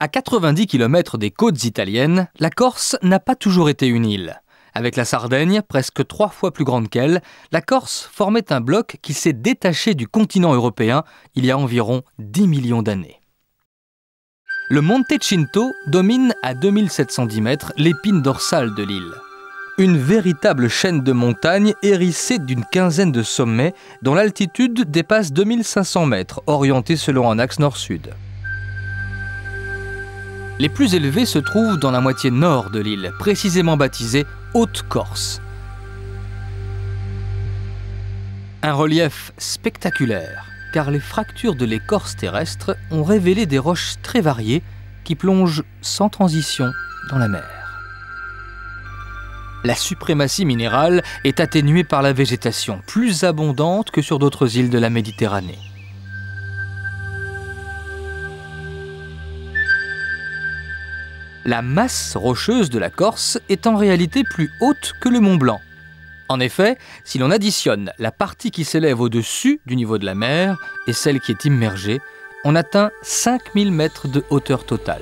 À 90 km des côtes italiennes, la Corse n'a pas toujours été une île. Avec la Sardaigne, presque 3 fois plus grande qu'elle, la Corse formait un bloc qui s'est détaché du continent européen il y a environ 10 millions d'années. Le Monte Cinto domine à 2710 mètres l'épine dorsale de l'île. Une véritable chaîne de montagnes hérissée d'une quinzaine de sommets dont l'altitude dépasse 2500 mètres, orientée selon un axe nord-sud. Les plus élevés se trouvent dans la moitié nord de l'île, précisément baptisée Haute-Corse. Un relief spectaculaire, car les fractures de l'écorce terrestre ont révélé des roches très variées qui plongent sans transition dans la mer. La suprématie minérale est atténuée par la végétation, plus abondante que sur d'autres îles de la Méditerranée. La masse rocheuse de la Corse est en réalité plus haute que le Mont Blanc. En effet, si l'on additionne la partie qui s'élève au-dessus du niveau de la mer et celle qui est immergée, on atteint 5000 mètres de hauteur totale.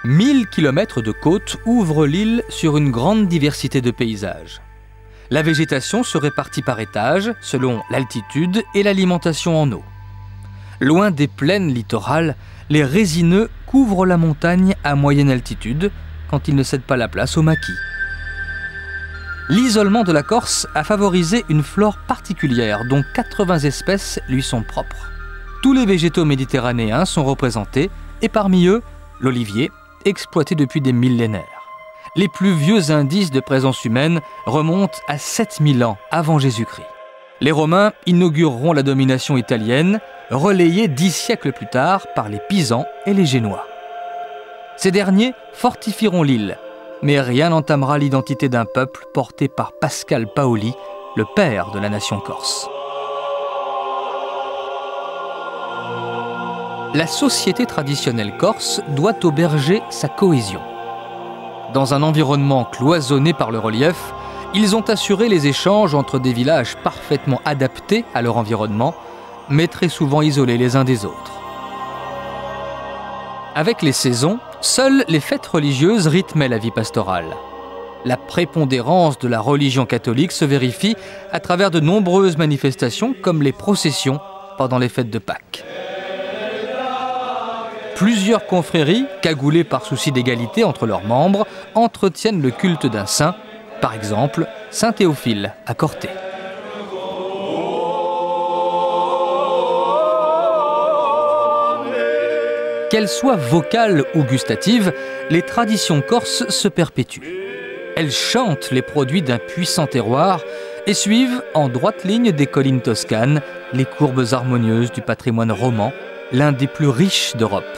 1000 km de côte ouvrent l'île sur une grande diversité de paysages. La végétation se répartit par étages selon l'altitude et l'alimentation en eau. Loin des plaines littorales, les résineux couvrent la montagne à moyenne altitude quand ils ne cèdent pas la place aux maquis. L'isolement de la Corse a favorisé une flore particulière dont 80 espèces lui sont propres. Tous les végétaux méditerranéens sont représentés et parmi eux, l'olivier, exploité depuis des millénaires. Les plus vieux indices de présence humaine remontent à 7000 ans avant Jésus-Christ. Les Romains inaugureront la domination italienne, relayée 10 siècles plus tard par les Pisans et les Génois. Ces derniers fortifieront l'île, mais rien n'entamera l'identité d'un peuple porté par Pascal Paoli, le père de la nation corse. La société traditionnelle corse doit au berger sa cohésion. Dans un environnement cloisonné par le relief, ils ont assuré les échanges entre des villages parfaitement adaptés à leur environnement, mais très souvent isolés les uns des autres. Avec les saisons, seules les fêtes religieuses rythmaient la vie pastorale. La prépondérance de la religion catholique se vérifie à travers de nombreuses manifestations comme les processions pendant les fêtes de Pâques. Plusieurs confréries, cagoulées par souci d'égalité entre leurs membres, entretiennent le culte d'un saint, par exemple Saint Théophile à Corté. Qu'elles soient vocales ou gustatives, les traditions corses se perpétuent. Elles chantent les produits d'un puissant terroir et suivent en droite ligne des collines toscanes les courbes harmonieuses du patrimoine roman, l'un des plus riches d'Europe.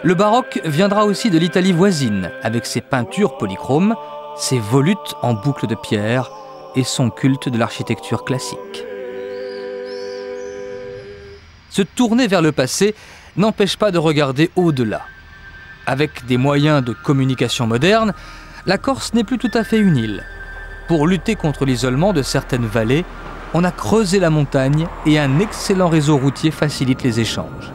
Le baroque viendra aussi de l'Italie voisine, avec ses peintures polychromes, ses volutes en boucles de pierre et son culte de l'architecture classique. Se tourner vers le passé n'empêche pas de regarder au-delà. Avec des moyens de communication modernes, la Corse n'est plus tout à fait une île. Pour lutter contre l'isolement de certaines vallées, on a creusé la montagne et un excellent réseau routier facilite les échanges.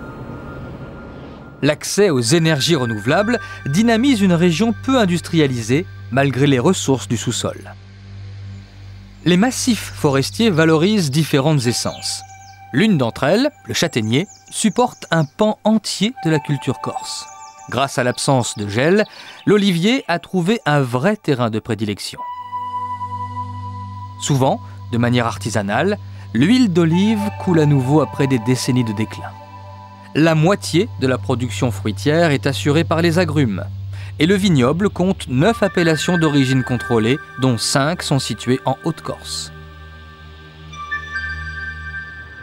L'accès aux énergies renouvelables dynamise une région peu industrialisée, malgré les ressources du sous-sol. Les massifs forestiers valorisent différentes essences. L'une d'entre elles, le châtaignier, supporte un pan entier de la culture corse. Grâce à l'absence de gel, l'olivier a trouvé un vrai terrain de prédilection. Souvent, de manière artisanale, l'huile d'olive coule à nouveau après des décennies de déclin. La moitié de la production fruitière est assurée par les agrumes. Et le vignoble compte 9 appellations d'origine contrôlée, dont 5 sont situées en Haute-Corse.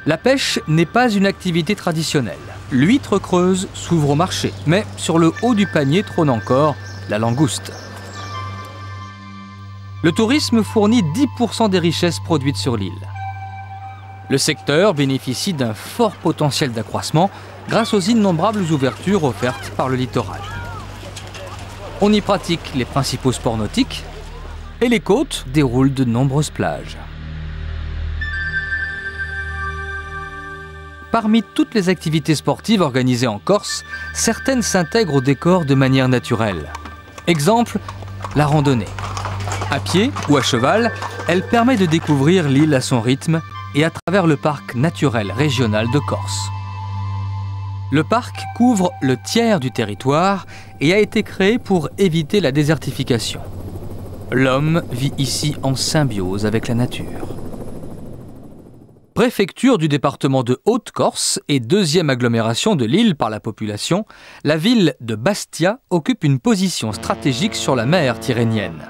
La pêche n'est pas une activité traditionnelle. L'huître creuse s'ouvre au marché, mais sur le haut du panier trône encore la langouste. Le tourisme fournit 10% des richesses produites sur l'île. Le secteur bénéficie d'un fort potentiel d'accroissement grâce aux innombrables ouvertures offertes par le littoral. On y pratique les principaux sports nautiques et les côtes déroulent de nombreuses plages. Parmi toutes les activités sportives organisées en Corse, certaines s'intègrent au décor de manière naturelle. Exemple, la randonnée. À pied ou à cheval, elle permet de découvrir l'île à son rythme et à travers le parc naturel régional de Corse. Le parc couvre le tiers du territoire et a été créé pour éviter la désertification. L'homme vit ici en symbiose avec la nature. Préfecture du département de Haute-Corse et deuxième agglomération de l'île par la population, la ville de Bastia occupe une position stratégique sur la mer tyrrhénienne.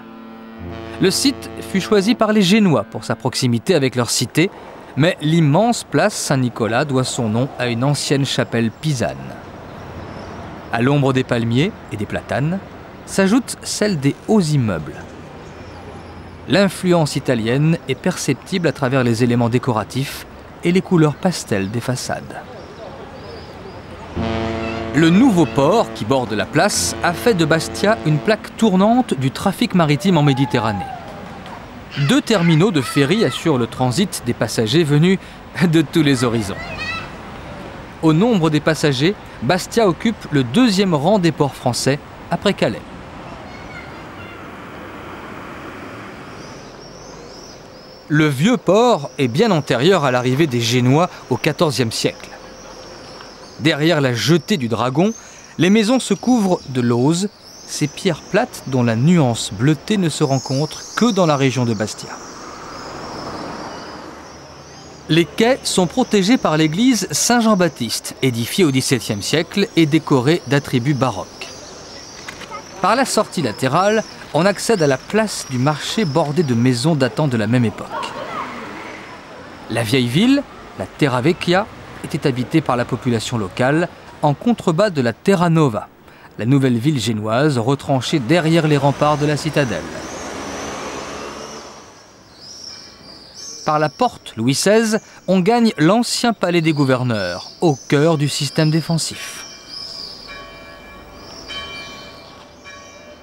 Le site fut choisi par les Génois pour sa proximité avec leur cité, mais l'immense place Saint-Nicolas doit son nom à une ancienne chapelle pisane. À l'ombre des palmiers et des platanes, s'ajoute celle des hauts immeubles. L'influence italienne est perceptible à travers les éléments décoratifs et les couleurs pastel des façades. Le nouveau port qui borde la place a fait de Bastia une plaque tournante du trafic maritime en Méditerranée. 2 terminaux de ferry assurent le transit des passagers venus de tous les horizons. Au nombre des passagers, Bastia occupe le 2e rang des ports français après Calais. Le vieux port est bien antérieur à l'arrivée des Génois au XIVe siècle. Derrière la jetée du Dragon, les maisons se couvrent de lauzes, ces pierres plates dont la nuance bleutée ne se rencontre que dans la région de Bastia. Les quais sont protégés par l'église Saint-Jean-Baptiste, édifiée au XVIIe siècle et décorée d'attributs baroques. Par la sortie latérale, on accède à la place du marché bordée de maisons datant de la même époque. La vieille ville, la Terra Vecchia, était habitée par la population locale en contrebas de la Terra Nova, la nouvelle ville génoise retranchée derrière les remparts de la citadelle. Par la porte Louis XVI, on gagne l'ancien palais des gouverneurs, au cœur du système défensif.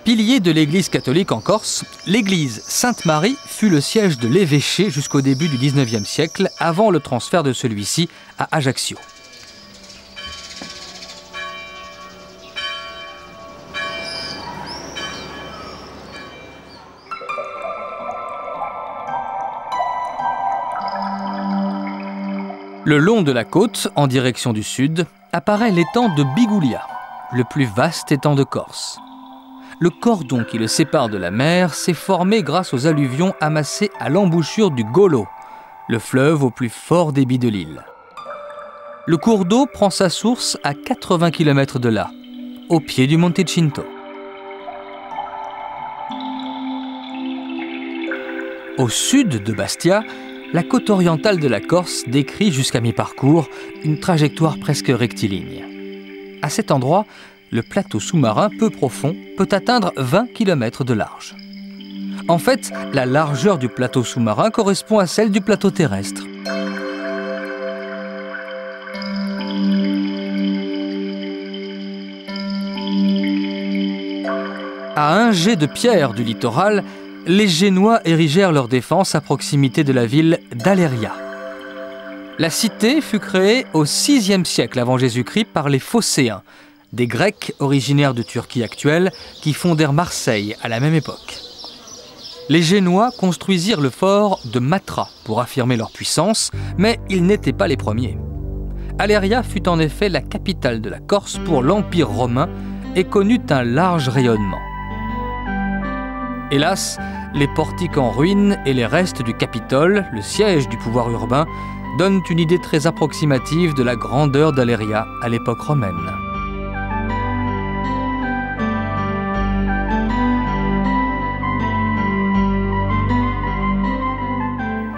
Pilier de l'église catholique en Corse, l'église Sainte-Marie fut le siège de l'évêché jusqu'au début du XIXe siècle, avant le transfert de celui-ci à Ajaccio. Le long de la côte, en direction du sud, apparaît l'étang de Bigoulia, le plus vaste étang de Corse. Le cordon qui le sépare de la mer s'est formé grâce aux alluvions amassées à l'embouchure du Golo, le fleuve au plus fort débit de l'île. Le cours d'eau prend sa source à 80 km de là, au pied du Monte Cinto. Au sud de Bastia, la côte orientale de la Corse décrit jusqu'à mi-parcours une trajectoire presque rectiligne. À cet endroit, le plateau sous-marin peu profond peut atteindre 20 km de large. En fait, la largeur du plateau sous-marin correspond à celle du plateau terrestre. À un jet de pierre du littoral, les Génois érigèrent leur défense à proximité de la ville d'Aléria. La cité fut créée au VIe siècle avant Jésus-Christ par les Phocéens, des Grecs originaires de Turquie actuelle qui fondèrent Marseille à la même époque. Les Génois construisirent le fort de Matra pour affirmer leur puissance, mais ils n'étaient pas les premiers. Aléria fut en effet la capitale de la Corse pour l'Empire romain et connut un large rayonnement. Hélas, les portiques en ruine et les restes du Capitole, le siège du pouvoir urbain, donnent une idée très approximative de la grandeur d'Aléria à l'époque romaine.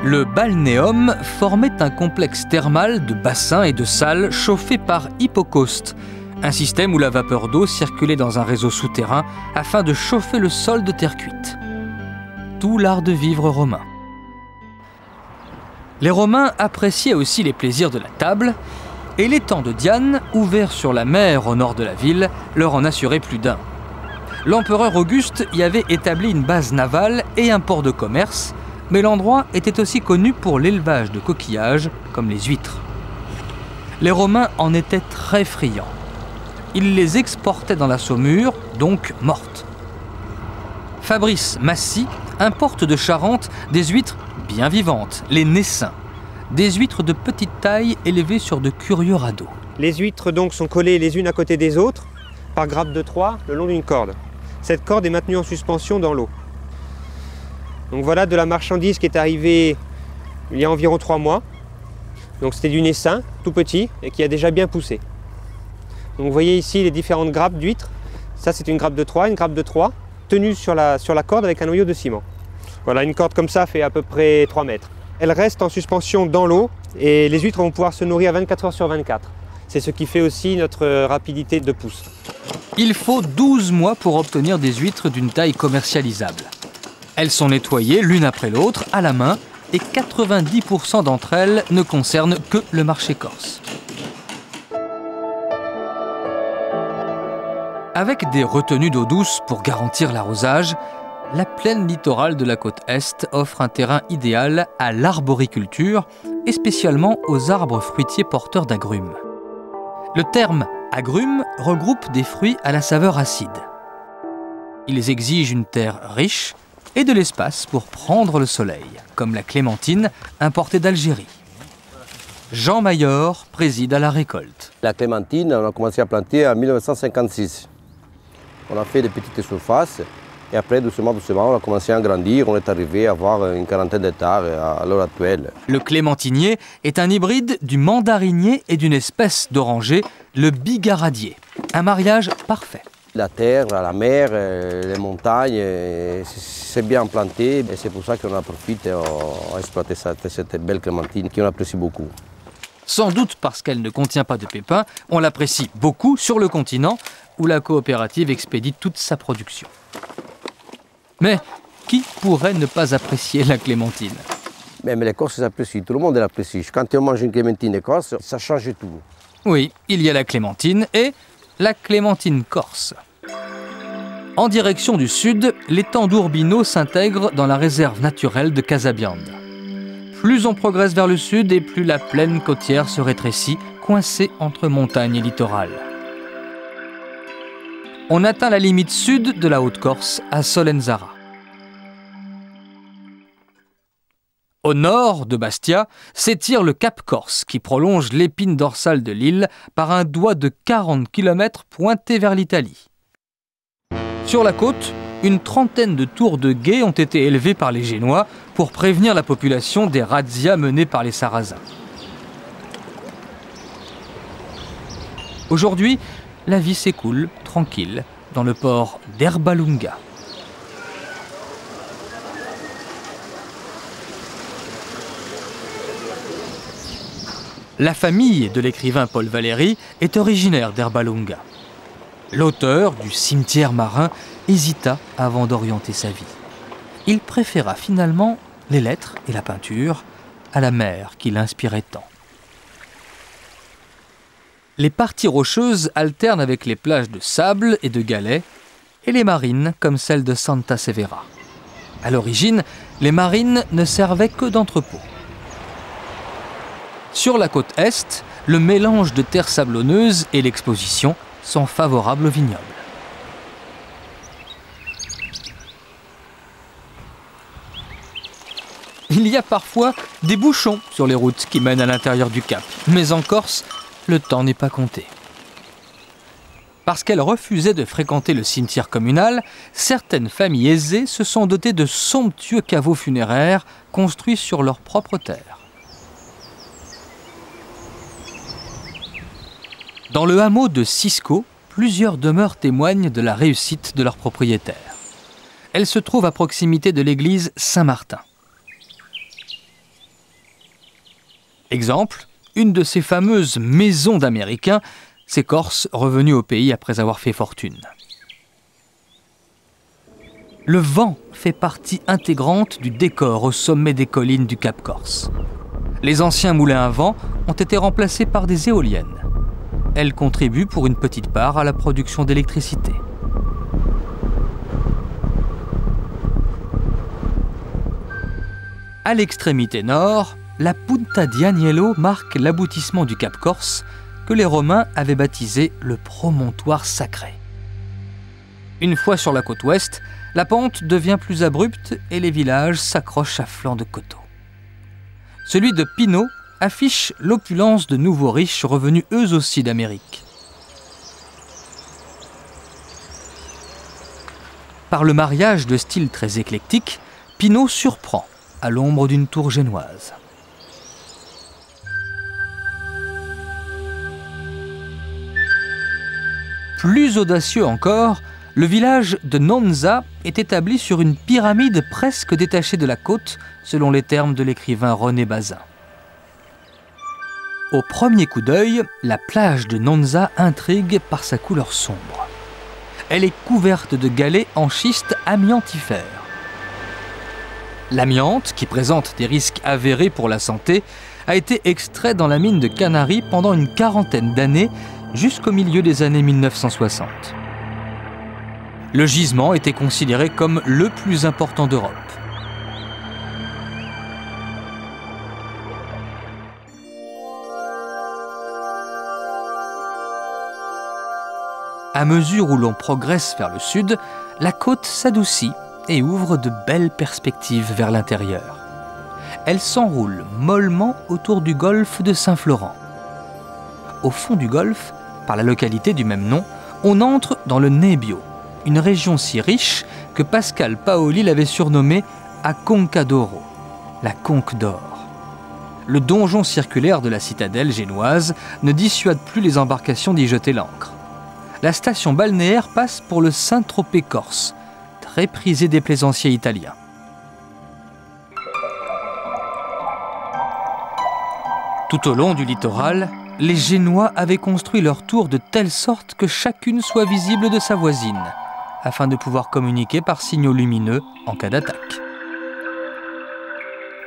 Le balnéum formait un complexe thermal de bassins et de salles chauffés par hypocauste, un système où la vapeur d'eau circulait dans un réseau souterrain afin de chauffer le sol de terre cuite. Tout l'art de vivre romain. Les Romains appréciaient aussi les plaisirs de la table, et l'étang de Diane, ouvert sur la mer au nord de la ville, leur en assurait plus d'un. L'empereur Auguste y avait établi une base navale et un port de commerce, mais l'endroit était aussi connu pour l'élevage de coquillages, comme les huîtres. Les Romains en étaient très friands. Ils les exportaient dans la Saumure, donc mortes. Fabrice Massy importe de Charente des huîtres bien vivantes, les naissins, des huîtres de petite taille élevées sur de curieux radeaux. Les huîtres donc sont collées les unes à côté des autres par grappe de 3 le long d'une corde. Cette corde est maintenue en suspension dans l'eau. Donc voilà de la marchandise qui est arrivée il y a environ 3 mois. Donc c'était du naissin, tout petit, et qui a déjà bien poussé. Donc vous voyez ici les différentes grappes d'huîtres. Ça c'est une grappe de 3, tenue sur la corde avec un noyau de ciment. Voilà, une corde comme ça fait à peu près 3 mètres. Elle reste en suspension dans l'eau et les huîtres vont pouvoir se nourrir 24 heures sur 24. C'est ce qui fait aussi notre rapidité de pousse. Il faut 12 mois pour obtenir des huîtres d'une taille commercialisable. Elles sont nettoyées l'une après l'autre à la main et 90% d'entre elles ne concernent que le marché corse. Avec des retenues d'eau douce pour garantir l'arrosage, la plaine littorale de la côte Est offre un terrain idéal à l'arboriculture et spécialement aux arbres fruitiers porteurs d'agrumes. Le terme agrumes regroupe des fruits à la saveur acide. Ils exigent une terre riche et de l'espace pour prendre le soleil, comme la clémentine importée d'Algérie. Jean Mayor préside à la récolte. La clémentine, on a commencé à planter en 1956. On a fait des petites surfaces et après, doucement, on a commencé à grandir. On est arrivé à avoir une quarantaine d'hectares à l'heure actuelle. Le clémentinier est un hybride du mandarinier et d'une espèce d'oranger, le bigaradier. Un mariage parfait. La terre, la mer, les montagnes, c'est bien planté et c'est pour ça qu'on en profite à exploiter cette belle clémentine qu'on apprécie beaucoup. Sans doute parce qu'elle ne contient pas de pépins, on l'apprécie beaucoup sur le continent où la coopérative expédie toute sa production. Mais qui pourrait ne pas apprécier la clémentine? Mais les Corses l'apprécient, tout le monde l'apprécie. Quand on mange une clémentine corse, ça change tout. Oui, il y a la clémentine et la clémentine corse. En direction du sud, l'étang d'Urbino s'intègre dans la réserve naturelle de Casabianda. Plus on progresse vers le sud et plus la plaine côtière se rétrécit, coincée entre montagne et littoral. On atteint la limite sud de la Haute-Corse, à Solenzara. Au nord de Bastia s'étire le Cap Corse, qui prolonge l'épine dorsale de l'île par un doigt de 40 km pointé vers l'Italie. Sur la côte, une trentaine de tours de guet ont été élevées par les Génois pour prévenir la population des razzias menées par les Sarrasins. Aujourd'hui, la vie s'écoule tranquille dans le port d'Erbalunga. La famille de l'écrivain Paul Valéry est originaire d'Erbalunga. L'auteur du Cimetière marin hésita avant d'orienter sa vie. Il préféra finalement les lettres et la peinture à la mer qui l'inspirait tant. Les parties rocheuses alternent avec les plages de sable et de galets et les marines comme celle de Santa Severa. À l'origine, les marines ne servaient que d'entrepôt. Sur la côte est, le mélange de terre sablonneuse et l'exposition sont favorables au vignoble. Il y a parfois des bouchons sur les routes qui mènent à l'intérieur du Cap, mais en Corse, le temps n'est pas compté. Parce qu'elles refusaient de fréquenter le cimetière communal, certaines familles aisées se sont dotées de somptueux caveaux funéraires construits sur leur propre terre. Dans le hameau de Cisco, plusieurs demeures témoignent de la réussite de leurs propriétaires. Elles se trouvent à proximité de l'église Saint-Martin. Exemple, une de ces fameuses maisons d'Américains, ces Corses revenus au pays après avoir fait fortune. Le vent fait partie intégrante du décor au sommet des collines du Cap Corse. Les anciens moulins à vent ont été remplacés par des éoliennes. Elles contribuent pour une petite part à la production d'électricité. À l'extrémité nord, la Punta di Agnello marque l'aboutissement du Cap Corse que les Romains avaient baptisé le promontoire sacré. Une fois sur la côte ouest, la pente devient plus abrupte et les villages s'accrochent à flanc de coteaux. Celui de Pino affiche l'opulence de nouveaux riches revenus eux aussi d'Amérique. Par le mariage de styles très éclectiques, Pino surprend à l'ombre d'une tour génoise. Plus audacieux encore, le village de Nonza est établi sur une pyramide presque détachée de la côte, selon les termes de l'écrivain René Bazin. Au premier coup d'œil, la plage de Nonza intrigue par sa couleur sombre. Elle est couverte de galets en schiste amiantifère. L'amiante, qui présente des risques avérés pour la santé, a été extrait dans la mine de Canaries pendant une quarantaine d'années, jusqu'au milieu des années 1960. Le gisement était considéré comme le plus important d'Europe. À mesure où l'on progresse vers le sud, la côte s'adoucit et ouvre de belles perspectives vers l'intérieur. Elle s'enroule mollement autour du golfe de Saint-Florent. Au fond du golfe, par la localité du même nom, on entre dans le Nebbio, une région si riche que Pascal Paoli l'avait surnommée a Conca d'Oro, la conque d'or. Le donjon circulaire de la citadelle génoise ne dissuade plus les embarcations d'y jeter l'ancre. La station balnéaire passe pour le Saint-Tropez corse, très prisé des plaisanciers italiens. Tout au long du littoral, les Génois avaient construit leur tour de telle sorte que chacune soit visible de sa voisine, afin de pouvoir communiquer par signaux lumineux en cas d'attaque.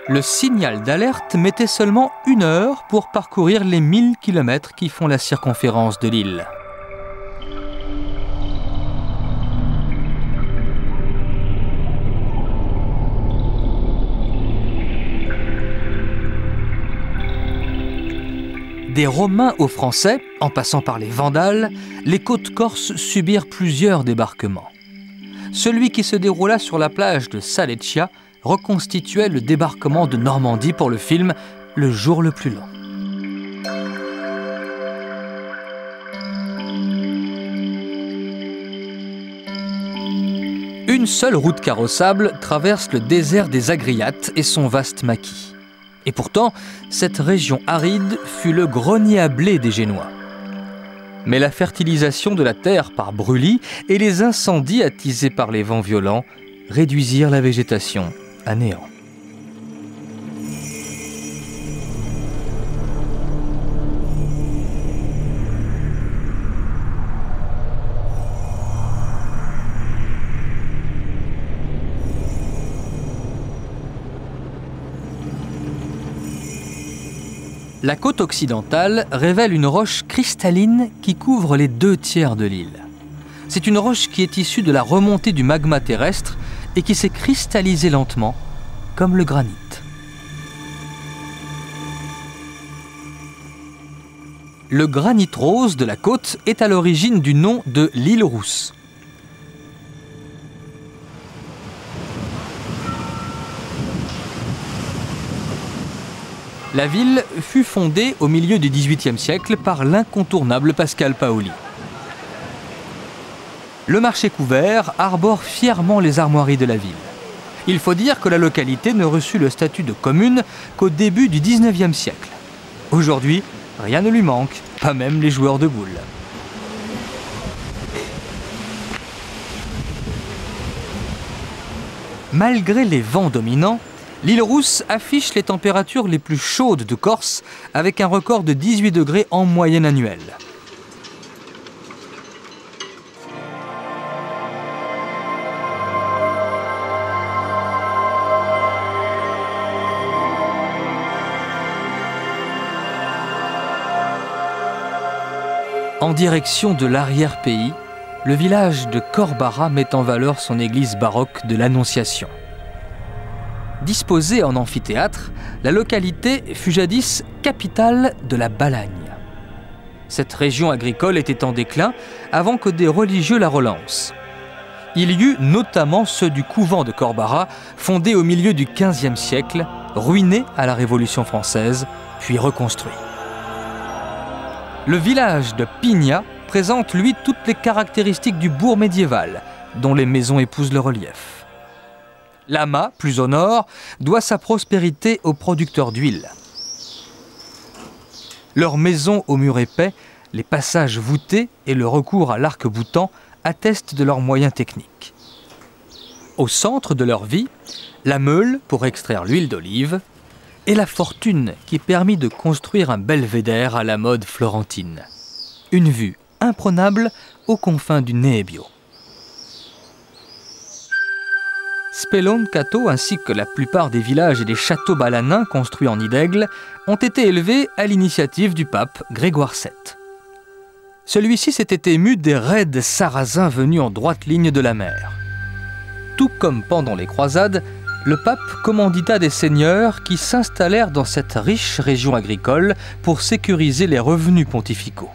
Le signal d'alerte mettait seulement 1 heure pour parcourir les 1000 km qui font la circonférence de l'île. Des Romains aux Français, en passant par les Vandales, les côtes corses subirent plusieurs débarquements. Celui qui se déroula sur la plage de Saleccia reconstituait le débarquement de Normandie pour le film « Le jour le plus long ». Une seule route carrossable traverse le désert des Agriates et son vaste maquis. Et pourtant, cette région aride fut le grenier à blé des Génois. Mais la fertilisation de la terre par brûlis et les incendies attisés par les vents violents réduisirent la végétation à néant. La côte occidentale révèle une roche cristalline qui couvre les 2/3 de l'île. C'est une roche qui est issue de la remontée du magma terrestre et qui s'est cristallisée lentement, comme le granit. Le granit rose de la côte est à l'origine du nom de l'île Rousse. La ville fut fondée au milieu du XVIIIe siècle par l'incontournable Pascal Paoli. Le marché couvert arbore fièrement les armoiries de la ville. Il faut dire que la localité ne reçut le statut de commune qu'au début du XIXe siècle. Aujourd'hui, rien ne lui manque, pas même les joueurs de boules. Malgré les vents dominants, l'île Rousse affiche les températures les plus chaudes de Corse, avec un record de 18 degrés en moyenne annuelle. En direction de l'arrière-pays, le village de Corbara met en valeur son église baroque de l'Annonciation. Disposée en amphithéâtre, la localité fut jadis capitale de la Balagne. Cette région agricole était en déclin avant que des religieux la relancent. Il y eut notamment ceux du couvent de Corbara, fondé au milieu du XVe siècle, ruiné à la Révolution française, puis reconstruit. Le village de Pigna présente, lui, toutes les caractéristiques du bourg médiéval, dont les maisons épousent le relief. Lama, plus au nord, doit sa prospérité aux producteurs d'huile. Leurs maisons aux murs épais, les passages voûtés et le recours à l'arc-boutant attestent de leurs moyens techniques. Au centre de leur vie, la meule pour extraire l'huile d'olive et la fortune qui permit de construire un belvédère à la mode florentine. Une vue imprenable aux confins du Nebbio. Speloncato ainsi que la plupart des villages et des châteaux balanins construits en nid d'aigle ont été élevés à l'initiative du pape Grégoire VII. Celui-ci s'était ému des raids sarrasins venus en droite ligne de la mer. Tout comme pendant les croisades, le pape commandita des seigneurs qui s'installèrent dans cette riche région agricole pour sécuriser les revenus pontificaux.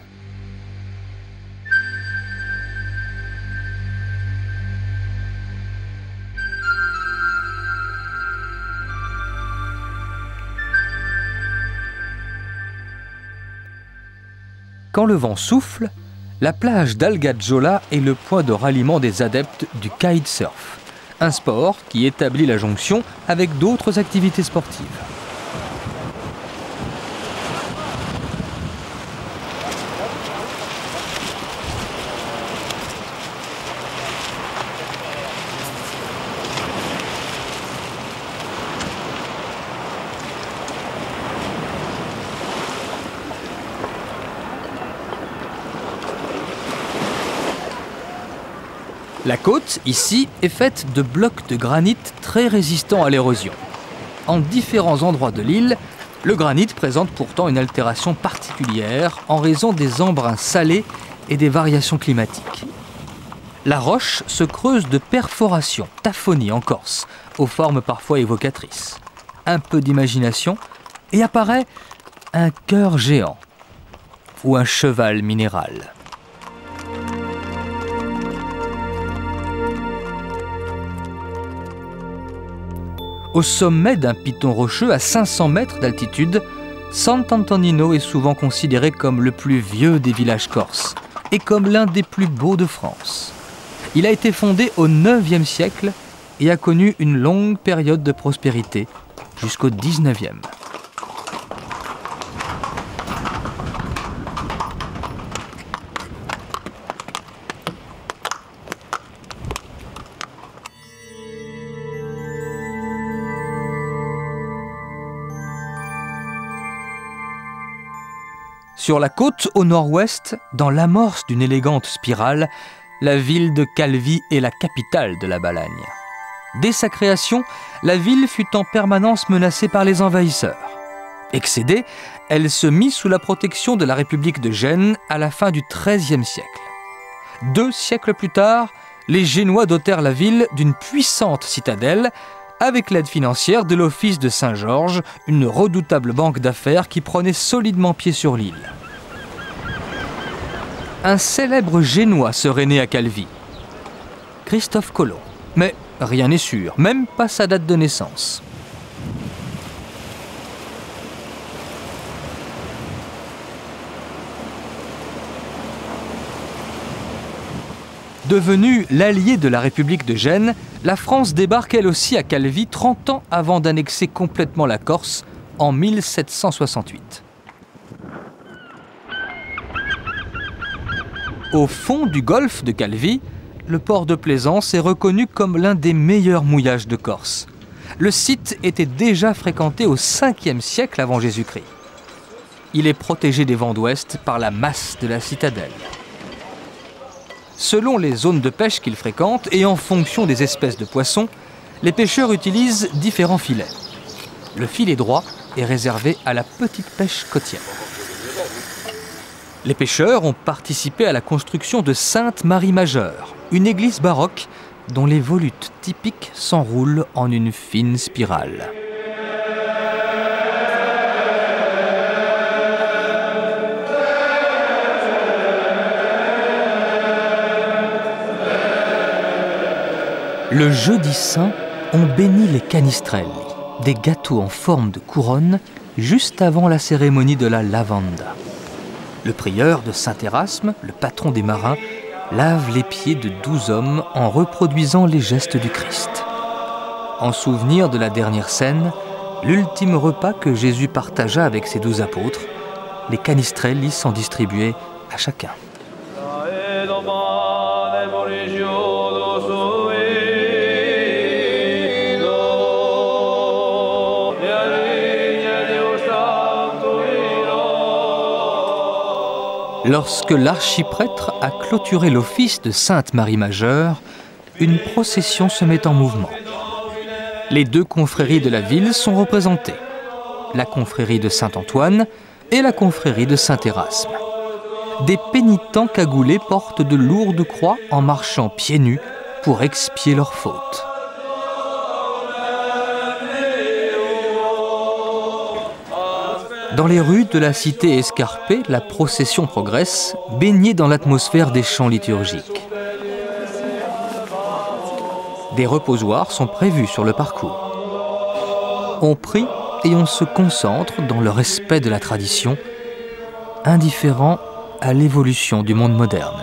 Quand le vent souffle, la plage d'Algaggiola est le point de ralliement des adeptes du kitesurf, un sport qui établit la jonction avec d'autres activités sportives. La côte, ici, est faite de blocs de granit très résistants à l'érosion. En différents endroits de l'île, le granit présente pourtant une altération particulière en raison des embruns salés et des variations climatiques. La roche se creuse de perforations, taphonies en Corse, aux formes parfois évocatrices. Un peu d'imagination et apparaît un cœur géant ou un cheval minéral. Au sommet d'un piton rocheux à 500 mètres d'altitude, Sant'Antonino est souvent considéré comme le plus vieux des villages corses et comme l'un des plus beaux de France. Il a été fondé au IXe siècle et a connu une longue période de prospérité jusqu'au XIXe. Sur la côte au nord-ouest, dans l'amorce d'une élégante spirale, la ville de Calvi est la capitale de la Balagne. Dès sa création, la ville fut en permanence menacée par les envahisseurs. Excédée, elle se mit sous la protection de la République de Gênes à la fin du XIIIe siècle. 2 siècles plus tard, les Génois dotèrent la ville d'une puissante citadelle avec l'aide financière de l'Office de Saint-Georges, une redoutable banque d'affaires qui prenait solidement pied sur l'île. Un célèbre Génois serait né à Calvi, Christophe Colomb. Mais rien n'est sûr, même pas sa date de naissance. Devenue l'allié de la République de Gênes, la France débarque elle aussi à Calvi 30 ans avant d'annexer complètement la Corse en 1768. Au fond du golfe de Calvi, le port de Plaisance est reconnu comme l'un des meilleurs mouillages de Corse. Le site était déjà fréquenté au 5e siècle avant Jésus-Christ. Il est protégé des vents d'ouest par la masse de la citadelle. Selon les zones de pêche qu'ils fréquentent et en fonction des espèces de poissons, les pêcheurs utilisent différents filets. Le filet droit est réservé à la petite pêche côtière. Les pêcheurs ont participé à la construction de Sainte-Marie-Majeure, une église baroque dont les volutes typiques s'enroulent en une fine spirale. Le jeudi saint, on bénit les canistrelli, des gâteaux en forme de couronne, juste avant la cérémonie de la lavanda. Le prieur de Saint Érasme, le patron des marins, lave les pieds de 12 hommes en reproduisant les gestes du Christ. En souvenir de la dernière scène, l'ultime repas que Jésus partagea avec ses 12 apôtres, les canistrelli sont distribués à chacun. Lorsque l'archiprêtre a clôturé l'office de Sainte Marie Majeure, une procession se met en mouvement. Les deux confréries de la ville sont représentées, la confrérie de Saint-Antoine et la confrérie de Saint-Érasme. Des pénitents cagoulés portent de lourdes croix en marchant pieds nus pour expier leurs fautes. Dans les rues de la cité escarpée, la procession progresse, baignée dans l'atmosphère des chants liturgiques. Des reposoirs sont prévus sur le parcours. On prie et on se concentre dans le respect de la tradition, indifférent à l'évolution du monde moderne.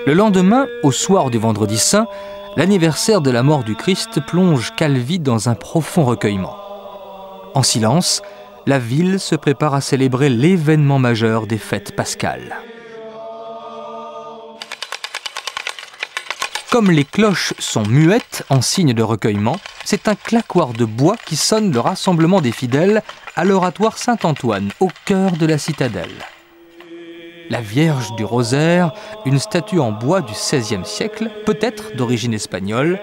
Le lendemain, au soir du Vendredi Saint, l'anniversaire de la mort du Christ plonge Calvi dans un profond recueillement. En silence, la ville se prépare à célébrer l'événement majeur des fêtes pascales. Comme les cloches sont muettes en signe de recueillement, c'est un claquoir de bois qui sonne le rassemblement des fidèles à l'oratoire Saint-Antoine, au cœur de la citadelle. La Vierge du Rosaire, une statue en bois du XVIe siècle, peut-être d'origine espagnole,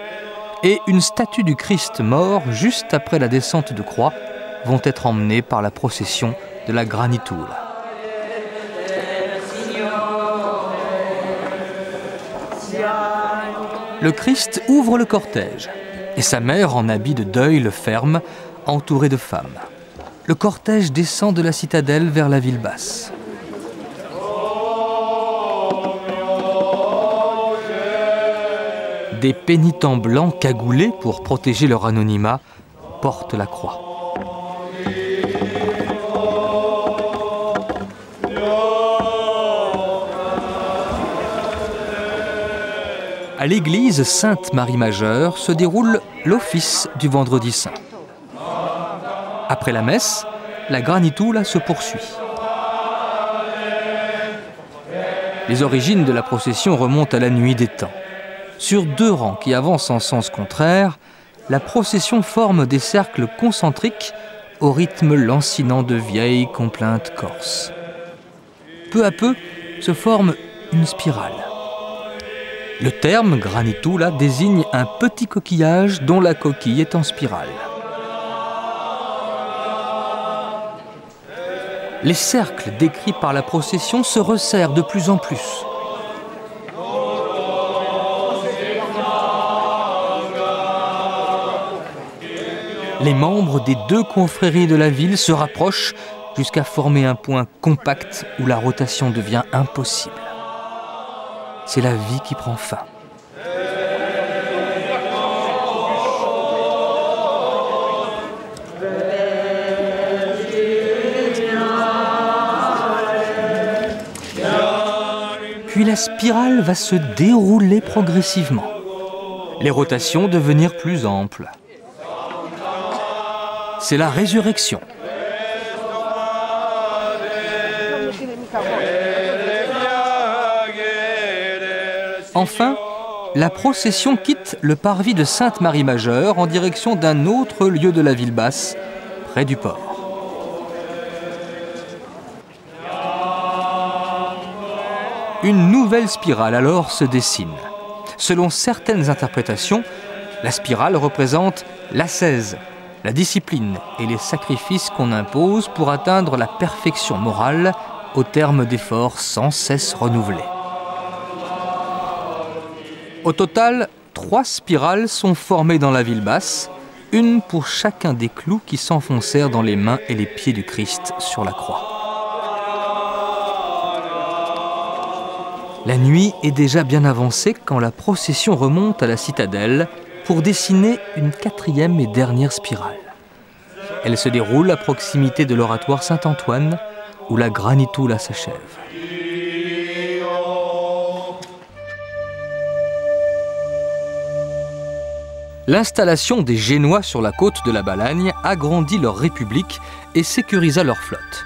et une statue du Christ mort juste après la descente de croix, vont être emmenés par la procession de la Granitoula. Le Christ ouvre le cortège et sa mère en habit de deuil le ferme, entourée de femmes. Le cortège descend de la citadelle vers la ville basse. Des pénitents blancs cagoulés pour protéger leur anonymat portent la croix. À l'église Sainte-Marie-Majeure se déroule l'office du Vendredi Saint. Après la messe, la Granitoula se poursuit. Les origines de la procession remontent à la nuit des temps. Sur deux rangs qui avancent en sens contraire, la procession forme des cercles concentriques au rythme lancinant de vieilles complaintes corses. Peu à peu se forme une spirale. Le terme Granitoula désigne un petit coquillage dont la coquille est en spirale. Les cercles décrits par la procession se resserrent de plus en plus. Les membres des deux confréries de la ville se rapprochent jusqu'à former un point compact où la rotation devient impossible. C'est la vie qui prend fin. Puis la spirale va se dérouler progressivement. Les rotations devenir plus amples. C'est la résurrection. Enfin, la procession quitte le parvis de Sainte-Marie-Majeure en direction d'un autre lieu de la ville basse, près du port. Une nouvelle spirale alors se dessine. Selon certaines interprétations, la spirale représente l'ascèse, la discipline et les sacrifices qu'on impose pour atteindre la perfection morale au terme d'efforts sans cesse renouvelés. Au total, 3 spirales sont formées dans la ville basse, une pour chacun des clous qui s'enfoncèrent dans les mains et les pieds du Christ sur la croix. La nuit est déjà bien avancée quand la procession remonte à la citadelle pour dessiner une 4e et dernière spirale. Elle se déroule à proximité de l'oratoire Saint-Antoine, où la granitoula s'achève. L'installation des Génois sur la côte de la Balagne agrandit leur république et sécurisa leur flotte.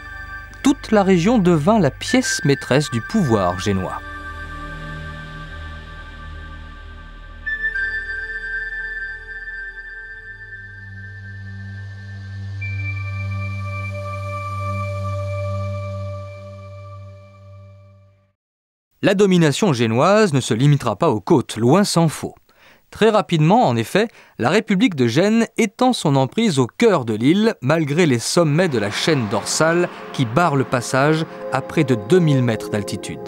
Toute la région devint la pièce maîtresse du pouvoir génois. La domination génoise ne se limitera pas aux côtes, loin s'en faut. Très rapidement, en effet, la République de Gênes étend son emprise au cœur de l'île, malgré les sommets de la chaîne dorsale qui barrent le passage à près de 2000 mètres d'altitude.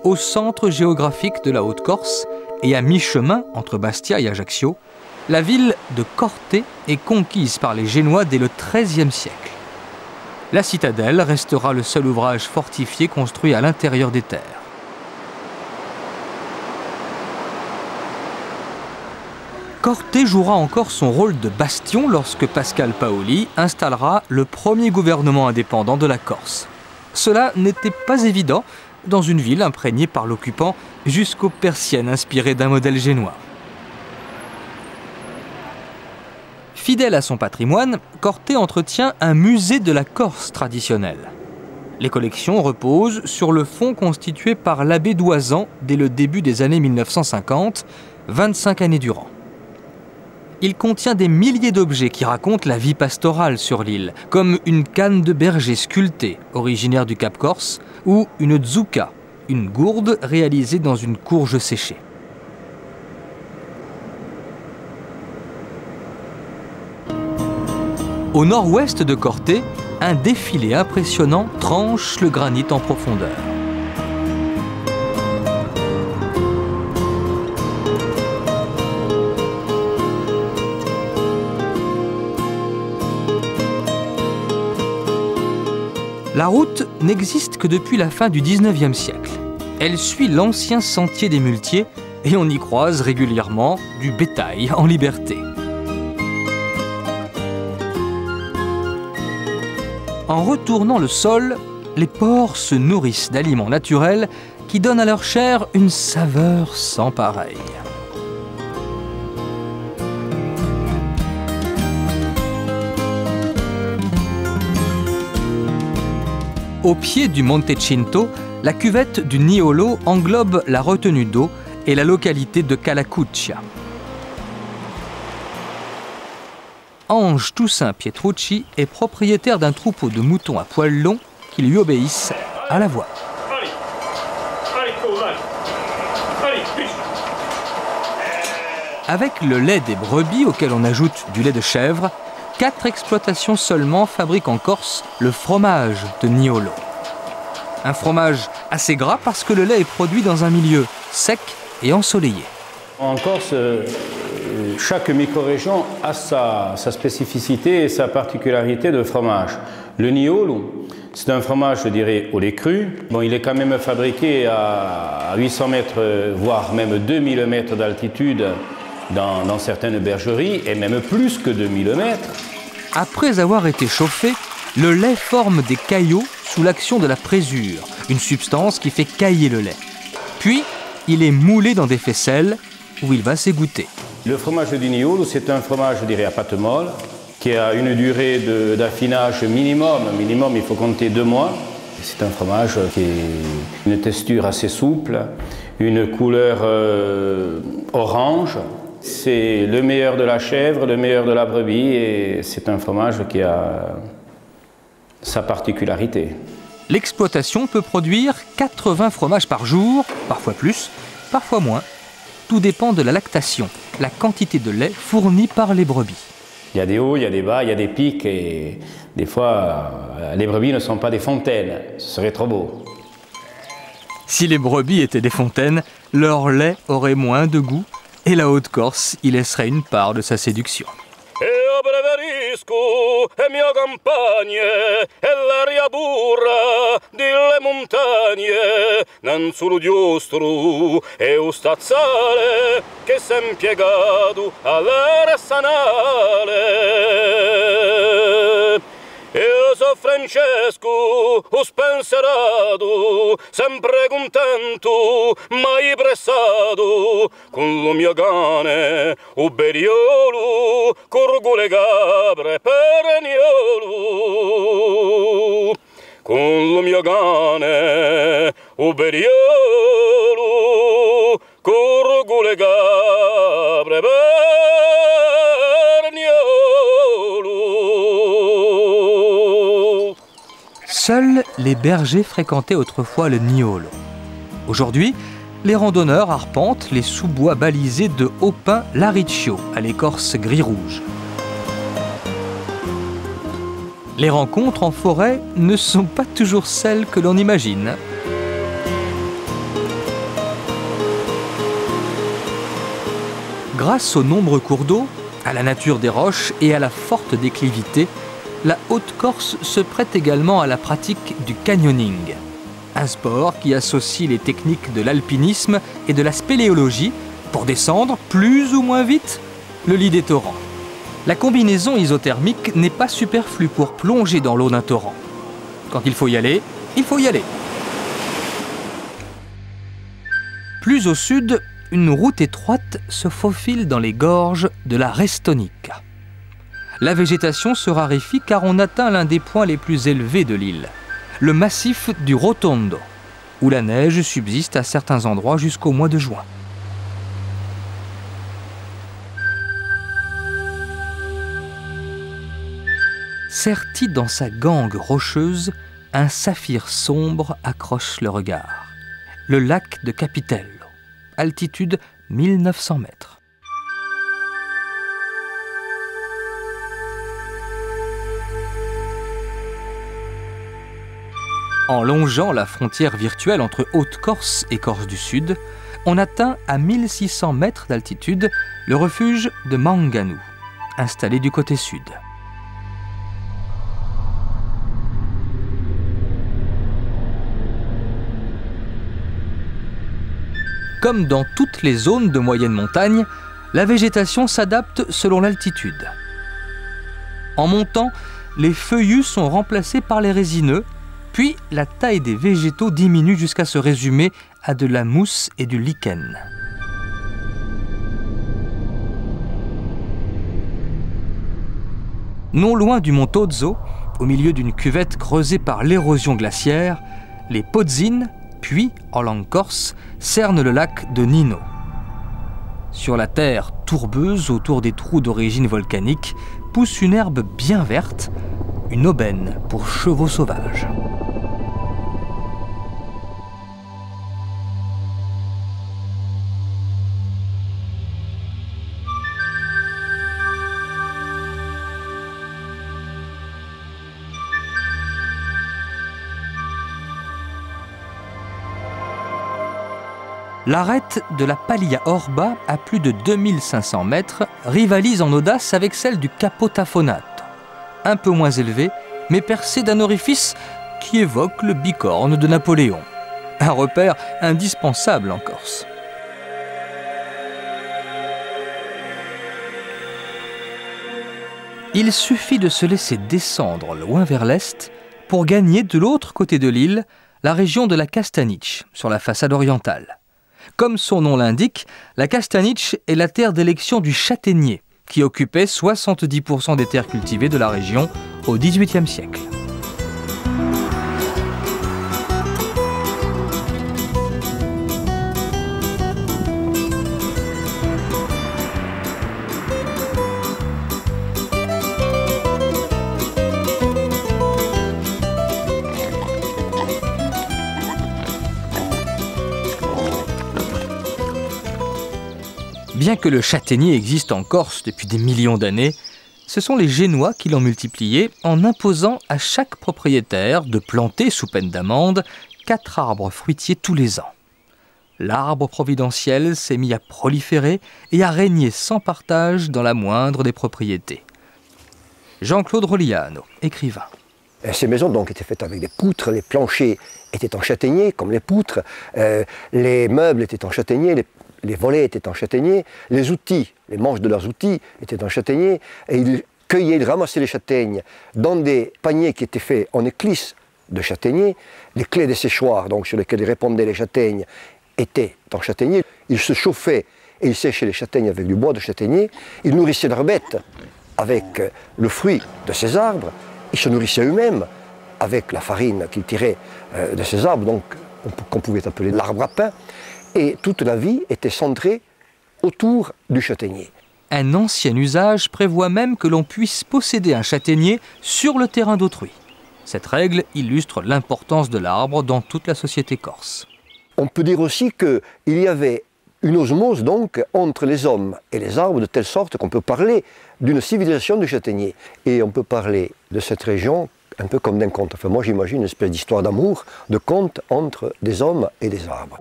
Au centre géographique de la Haute-Corse et à mi-chemin entre Bastia et Ajaccio, la ville de Corte est conquise par les Génois dès le XIIIe siècle. La citadelle restera le seul ouvrage fortifié construit à l'intérieur des terres. Corte jouera encore son rôle de bastion lorsque Pascal Paoli installera le premier gouvernement indépendant de la Corse. Cela n'était pas évident dans une ville imprégnée par l'occupant jusqu'aux persiennes inspirées d'un modèle génois. Fidèle à son patrimoine, Corte entretient un musée de la Corse traditionnelle. Les collections reposent sur le fonds constitué par l'abbé d'Oisan dès le début des années 1950, 25 années durant. Il contient des milliers d'objets qui racontent la vie pastorale sur l'île, comme une canne de berger sculptée, originaire du Cap Corse, ou une dzouka, une gourde réalisée dans une courge séchée. Au nord-ouest de Corte, un défilé impressionnant tranche le granit en profondeur. La route n'existe que depuis la fin du XIXe siècle. Elle suit l'ancien sentier des muletiers et on y croise régulièrement du bétail en liberté. En retournant le sol, les porcs se nourrissent d'aliments naturels qui donnent à leur chair une saveur sans pareille. Au pied du Monte Cinto, la cuvette du Niolo englobe la retenue d'eau et la localité de Calacuccia. Ange Toussaint Pietrucci est propriétaire d'un troupeau de moutons à poils longs qui lui obéissent à la voix. Avec le lait des brebis auquel on ajoute du lait de chèvre, 4 exploitations seulement fabriquent en Corse le fromage de Niolo. Un fromage assez gras parce que le lait est produit dans un milieu sec et ensoleillé. En Corse, chaque micro-région a sa spécificité et sa particularité de fromage. Le Niolo, c'est un fromage, je dirais, au lait cru. Bon, il est quand même fabriqué à 800 mètres, voire même 2000 mètres d'altitude dans certaines bergeries, et même plus que 2000 mètres. Après avoir été chauffé, le lait forme des caillots sous l'action de la présure, une substance qui fait cailler le lait. Puis, il est moulé dans des faisselles où il va s'égoutter. Le fromage du Niolo, c'est un fromage, je dirais, à pâte molle, qui a une durée d'affinage minimum. Minimum, il faut compter 2 mois. C'est un fromage qui a une texture assez souple, une couleur orange. C'est le meilleur de la chèvre, le meilleur de la brebis, et c'est un fromage qui a sa particularité. L'exploitation peut produire 80 fromages par jour, parfois plus, parfois moins. Tout dépend de la lactation, la quantité de lait fournie par les brebis. Il y a des hauts, il y a des bas, il y a des pics, et des fois, les brebis ne sont pas des fontaines. Ce serait trop beau. Si les brebis étaient des fontaines, leur lait aurait moins de goût et la Haute-Corse y laisserait une part de sa séduction. Io preferisco le mie campagne e l'aria pura delle montagne, non solo giostro e un stazzale che s'è impiegato all'era sanale. Io so Francesco, ho spensierato, sempre contento, mai pressato, con lo mio cane, o beriolo, corgo le capre pereniolo. Con lo mio cane, o beriolo, corgo le capre pereniolo. Seuls les bergers fréquentaient autrefois le Niolo. Aujourd'hui, les randonneurs arpentent les sous-bois balisés de hauts pins Lariccio à l'écorce gris-rouge. Les rencontres en forêt ne sont pas toujours celles que l'on imagine. Grâce aux nombreux cours d'eau, à la nature des roches et à la forte déclivité, la Haute-Corse se prête également à la pratique du canyoning, un sport qui associe les techniques de l'alpinisme et de la spéléologie pour descendre plus ou moins vite le lit des torrents. La combinaison isothermique n'est pas superflue pour plonger dans l'eau d'un torrent. Quand il faut y aller, il faut y aller. Plus au sud, une route étroite se faufile dans les gorges de la Restonica. La végétation se raréfie car on atteint l'un des points les plus élevés de l'île, le massif du Rotondo, où la neige subsiste à certains endroits jusqu'au mois de juin. Serti dans sa gangue rocheuse, un saphir sombre accroche le regard. Le lac de Capitello, altitude 1900 mètres. En longeant la frontière virtuelle entre Haute-Corse et Corse du Sud, on atteint à 1600 mètres d'altitude le refuge de Manganou, installé du côté sud. Comme dans toutes les zones de moyenne montagne, la végétation s'adapte selon l'altitude. En montant, les feuillus sont remplacés par les résineux, puis la taille des végétaux diminue jusqu'à se résumer à de la mousse et du lichen. Non loin du mont Tozzo, au milieu d'une cuvette creusée par l'érosion glaciaire, les Pozzines, puis, en langue corse, cernent le lac de Nino. Sur la terre tourbeuse autour des trous d'origine volcanique pousse une herbe bien verte, une aubaine pour chevaux sauvages. L'arête de la Paglia Orba, à plus de 2500 mètres, rivalise en audace avec celle du Capo Tafonato, un peu moins élevé, mais percé d'un orifice qui évoque le bicorne de Napoléon. Un repère indispensable en Corse. Il suffit de se laisser descendre loin vers l'est pour gagner de l'autre côté de l'île la région de la Castaniche, sur la façade orientale. Comme son nom l'indique, la Castaniche est la terre d'élection du châtaignier, qui occupait 70% des terres cultivées de la région au XVIIIe siècle. Bien que le châtaignier existe en Corse depuis des millions d'années, ce sont les Génois qui l'ont multiplié en imposant à chaque propriétaire de planter, sous peine d'amende, 4 arbres fruitiers tous les ans. L'arbre providentiel s'est mis à proliférer et à régner sans partage dans la moindre des propriétés. Jean-Claude Rolliano, écrivain. Ces maisons donc étaient faites avec des poutres, les planchers étaient en châtaignier comme les poutres, les meubles étaient en châtaignier, les volets étaient en châtaignier, les outils, les manches de leurs outils étaient en châtaignier, et ils cueillaient, ils ramassaient les châtaignes dans des paniers qui étaient faits en éclisse de châtaignier. Les clés des séchoirs donc, sur lesquelles ils répandaient les châtaignes étaient en châtaignier. Ils se chauffaient et ils séchaient les châtaignes avec du bois de châtaignier. Ils nourrissaient leurs bêtes avec le fruit de ces arbres. Ils se nourrissaient eux-mêmes avec la farine qu'ils tiraient de ces arbres, donc qu'on pouvait appeler l'arbre à pain. Et toute la vie était centrée autour du châtaignier. Un ancien usage prévoit même que l'on puisse posséder un châtaignier sur le terrain d'autrui. Cette règle illustre l'importance de l'arbre dans toute la société corse. On peut dire aussi qu'il y avait une osmose donc entre les hommes et les arbres, de telle sorte qu'on peut parler d'une civilisation du châtaignier. Et on peut parler de cette région un peu comme d'un conte. Enfin, moi j'imagine une espèce d'histoire d'amour, de conte entre des hommes et des arbres.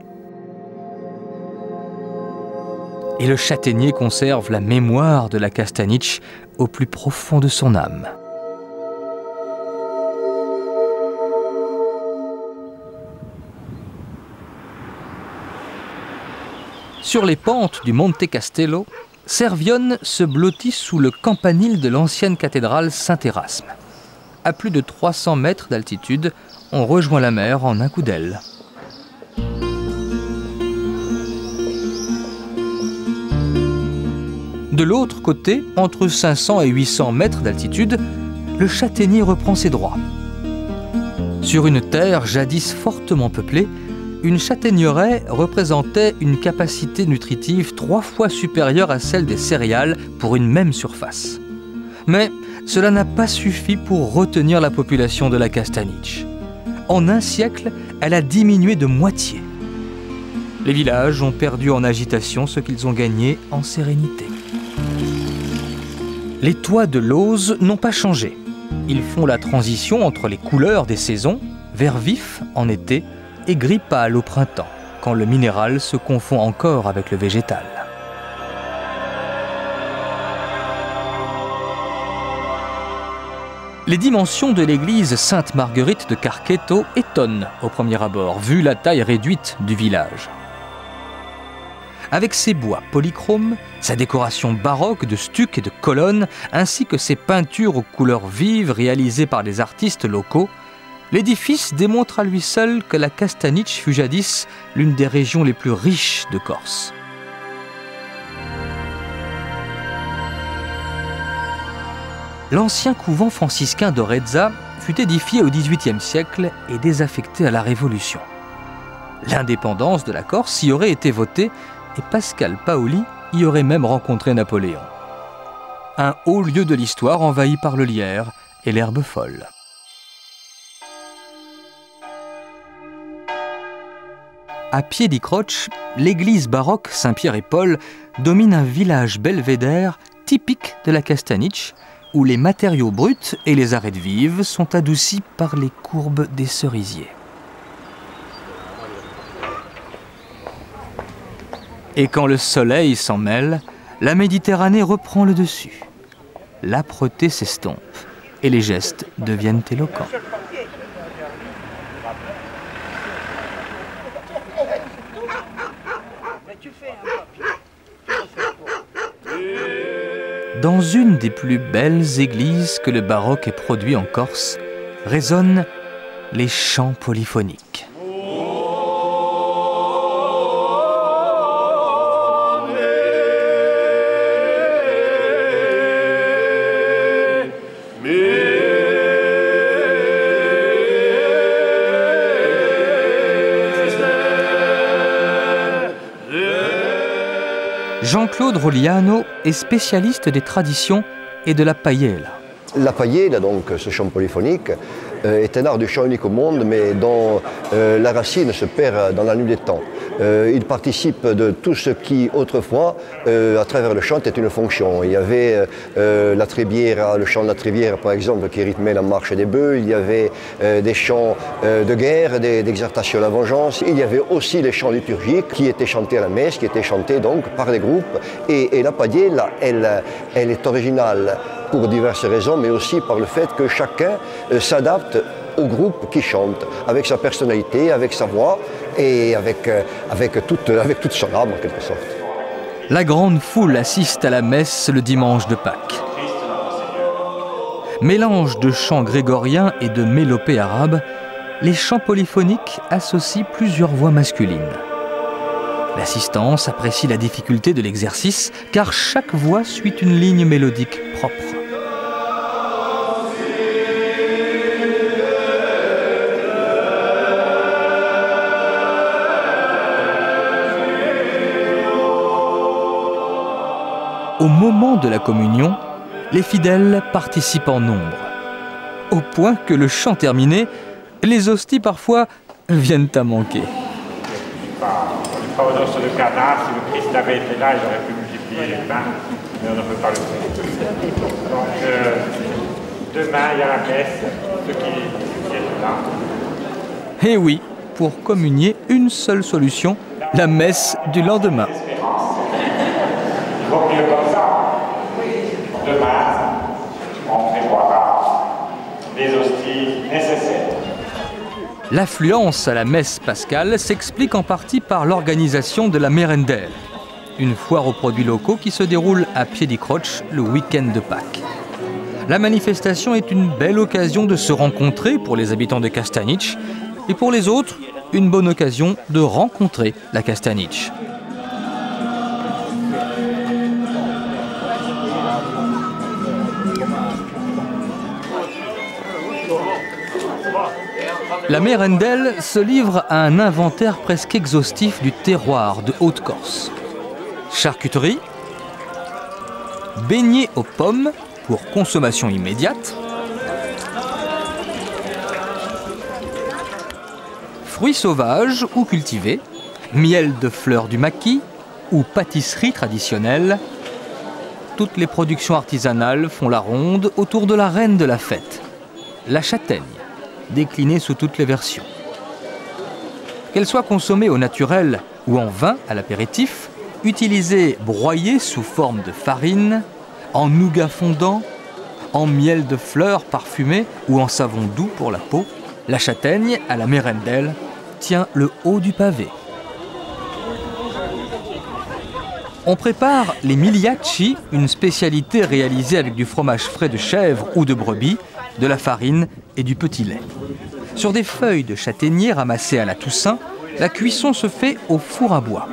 Et le châtaignier conserve la mémoire de la Castaniche au plus profond de son âme. Sur les pentes du Monte Castello, Servione se blottit sous le campanile de l'ancienne cathédrale Saint-Érasme. À plus de 300 mètres d'altitude, on rejoint la mer en un coup d'aile. De l'autre côté, entre 500 et 800 mètres d'altitude, le châtaignier reprend ses droits. Sur une terre jadis fortement peuplée, une châtaigneraie représentait une capacité nutritive 3 fois supérieure à celle des céréales pour une même surface. Mais cela n'a pas suffi pour retenir la population de la Castaniche. En un siècle, elle a diminué de moitié. Les villages ont perdu en agitation ce qu'ils ont gagné en sérénité. Les toits de lauze n'ont pas changé. Ils font la transition entre les couleurs des saisons, vert vif en été, et gris pâle au printemps, quand le minéral se confond encore avec le végétal. Les dimensions de l'église Sainte-Marguerite de Carchetto étonnent au premier abord, vu la taille réduite du village. Avec ses bois polychromes, sa décoration baroque de stucs et de colonnes, ainsi que ses peintures aux couleurs vives réalisées par des artistes locaux, l'édifice démontre à lui seul que la Castaniche fut jadis l'une des régions les plus riches de Corse. L'ancien couvent franciscain d'Orezza fut édifié au XVIIIe siècle et désaffecté à la Révolution. L'indépendance de la Corse y aurait été votée et Pascal Paoli y aurait même rencontré Napoléon. Un haut lieu de l'histoire envahi par le lierre et l'herbe folle. À Piedi-Croce, l'église baroque Saint-Pierre et Paul domine un village belvédère typique de la Castaniche, où les matériaux bruts et les arêtes vives sont adoucis par les courbes des cerisiers. Et quand le soleil s'en mêle, la Méditerranée reprend le dessus. L'âpreté s'estompe et les gestes deviennent éloquents. Dans une des plus belles églises que le baroque ait produit en Corse, résonnent les chants polyphoniques. Jean-Claude Rolliano est spécialiste des traditions et de la paella. La paella, donc ce chant polyphonique, est un art du chant unique au monde, mais dont la racine se perd dans la nuit des temps. il participe de tout ce qui, autrefois, à travers le chant, était une fonction. Il y avait la trébière, le chant de la trébière, par exemple, qui rythmait la marche des bœufs. Il y avait des chants de guerre, d'exhortation à la vengeance. Il y avait aussi les chants liturgiques qui étaient chantés à la messe, qui étaient chantés donc par des groupes. Et la padiella, elle est originale pour diverses raisons, mais aussi par le fait que chacun s'adapte au groupe qui chante, avec sa personnalité, avec sa voix et avec toute son âme en quelque sorte. La grande foule assiste à la messe le dimanche de Pâques. Mélange de chants grégoriens et de mélopées arabes, les chants polyphoniques associent plusieurs voix masculines. L'assistance apprécie la difficulté de l'exercice car chaque voix suit une ligne mélodique propre. Au moment de la communion, les fidèles participent en nombre, au point que le chant terminé, les hosties parfois viennent à manquer. Pas au dos de Cana, si le Christ avait été là, il aurait pu multiplier les pains, mais on ne peut pas le faire. Donc demain, il y a la messe, ceux qui est là. Et oui, pour communier, une seule solution, la messe du lendemain. Il vaut mieux comme ça. Demain, on prévoira les hosties nécessaires. L'affluence à la messe pascale s'explique en partie par l'organisation de la Merendelle, une foire aux produits locaux qui se déroule à Piedi-Croce le week-end de Pâques. La manifestation est une belle occasion de se rencontrer pour les habitants de Castanic et pour les autres, une bonne occasion de rencontrer la Castanic. La Merendelle se livre à un inventaire presque exhaustif du terroir de Haute-Corse. Charcuterie, beignets aux pommes pour consommation immédiate, fruits sauvages ou cultivés, miel de fleurs du maquis ou pâtisserie traditionnelle. Toutes les productions artisanales font la ronde autour de la reine de la fête, la châtaigne, déclinée sous toutes les versions. Qu'elle soit consommée au naturel ou en vin à l'apéritif, utilisée broyée sous forme de farine, en nougat fondant, en miel de fleurs parfumé ou en savon doux pour la peau, la châtaigne à la Merendelle tient le haut du pavé. On prépare les miliacci, une spécialité réalisée avec du fromage frais de chèvre ou de brebis, de la farine et du petit lait. Sur des feuilles de châtaignier ramassées à la Toussaint, la cuisson se fait au four à bois.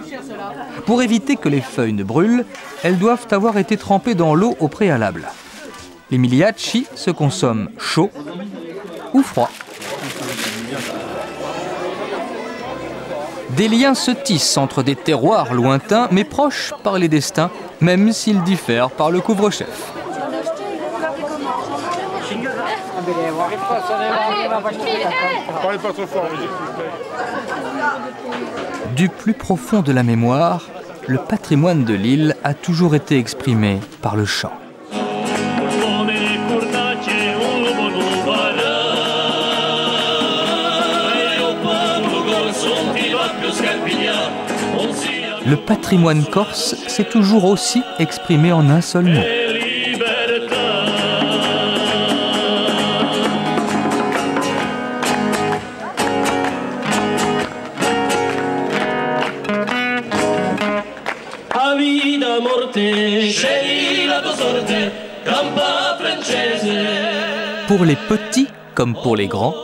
Pour éviter que les feuilles ne brûlent, elles doivent avoir été trempées dans l'eau au préalable. Les miliacci se consomment chaud ou froid. Des liens se tissent entre des terroirs lointains mais proches par les destins, même s'ils diffèrent par le couvre-chef. Du plus profond de la mémoire, le patrimoine de l'île a toujours été exprimé par le chant. Le patrimoine corse s'est toujours aussi exprimé en un seul mot. Pour les petits comme pour les grands,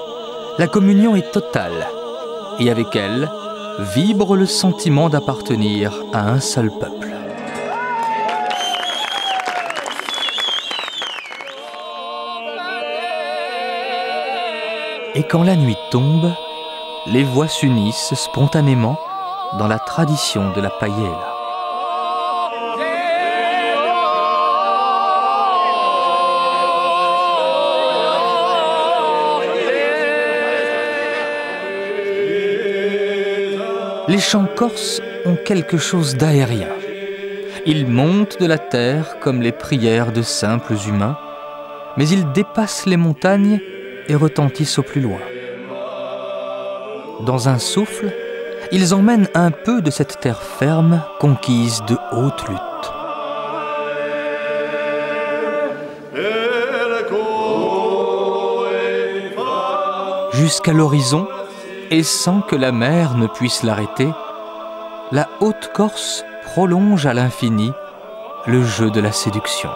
la communion est totale et avec elle vibre le sentiment d'appartenir à un seul peuple. Et quand la nuit tombe, les voix s'unissent spontanément dans la tradition de la paella. Les chants corses ont quelque chose d'aérien. Ils montent de la terre comme les prières de simples humains, mais ils dépassent les montagnes et retentissent au plus loin. Dans un souffle, ils emmènent un peu de cette terre ferme conquise de haute lutte. Jusqu'à l'horizon, et sans que la mer ne puisse l'arrêter, la Haute-Corse prolonge à l'infini le jeu de la séduction.